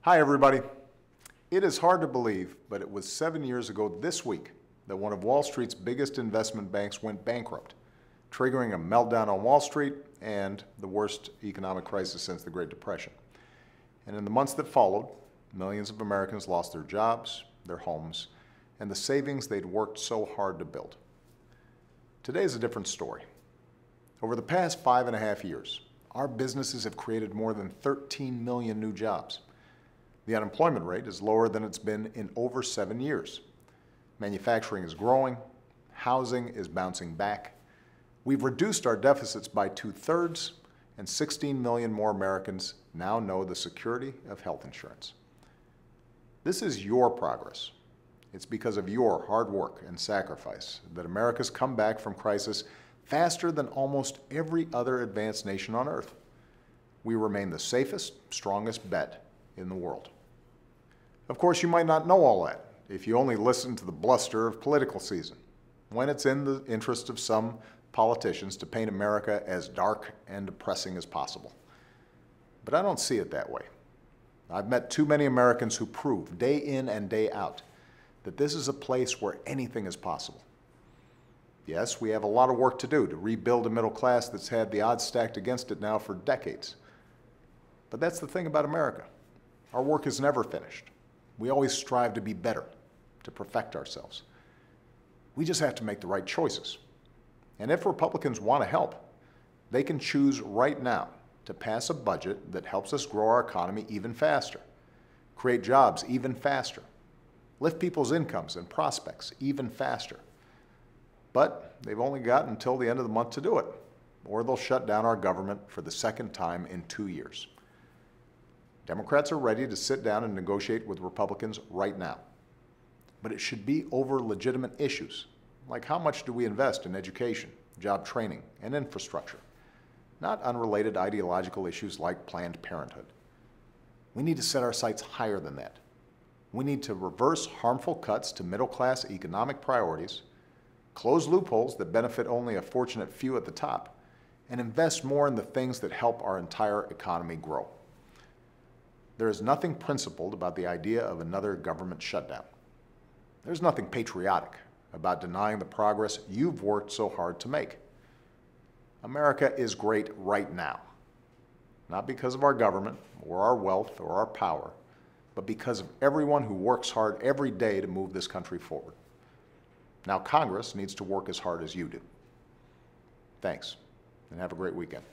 Hi, everybody. It is hard to believe, but it was 7 years ago this week that one of Wall Street's biggest investment banks went bankrupt, triggering a meltdown on Wall Street and the worst economic crisis since the Great Depression. And in the months that followed, millions of Americans lost their jobs, their homes, and the savings they'd worked so hard to build. Today is a different story. Over the past 5.5 years, our businesses have created more than 13 million new jobs. The unemployment rate is lower than it's been in over 7 years. Manufacturing is growing. Housing is bouncing back. We've reduced our deficits by 2/3, and 16 million more Americans now know the security of health insurance. This is your progress. It's because of your hard work and sacrifice that America's come back from crisis faster than almost every other advanced nation on earth. We remain the safest, strongest bet in the world. Of course, you might not know all that if you only listen to the bluster of political season, when it's in the interest of some politicians to paint America as dark and depressing as possible. But I don't see it that way. I've met too many Americans who prove, day in and day out, that this is a place where anything is possible. Yes, we have a lot of work to do to rebuild a middle class that's had the odds stacked against it now for decades. But that's the thing about America. Our work is never finished. We always strive to be better, to perfect ourselves. We just have to make the right choices. And if Republicans want to help, they can choose right now to pass a budget that helps us grow our economy even faster, create jobs even faster, lift people's incomes and prospects even faster. But they've only got until the end of the month to do it, or they'll shut down our government for the second time in 2 years. Democrats are ready to sit down and negotiate with Republicans right now. But it should be over legitimate issues, like how much do we invest in education, job training, and infrastructure, not unrelated ideological issues like Planned Parenthood. We need to set our sights higher than that. We need to reverse harmful cuts to middle-class economic priorities, close loopholes that benefit only a fortunate few at the top, and invest more in the things that help our entire economy grow. There is nothing principled about the idea of another government shutdown. There's nothing patriotic about denying the progress you've worked so hard to make. America is great right now, not because of our government or our wealth or our power, but because of everyone who works hard every day to move this country forward. Now Congress needs to work as hard as you do. Thanks, and have a great weekend.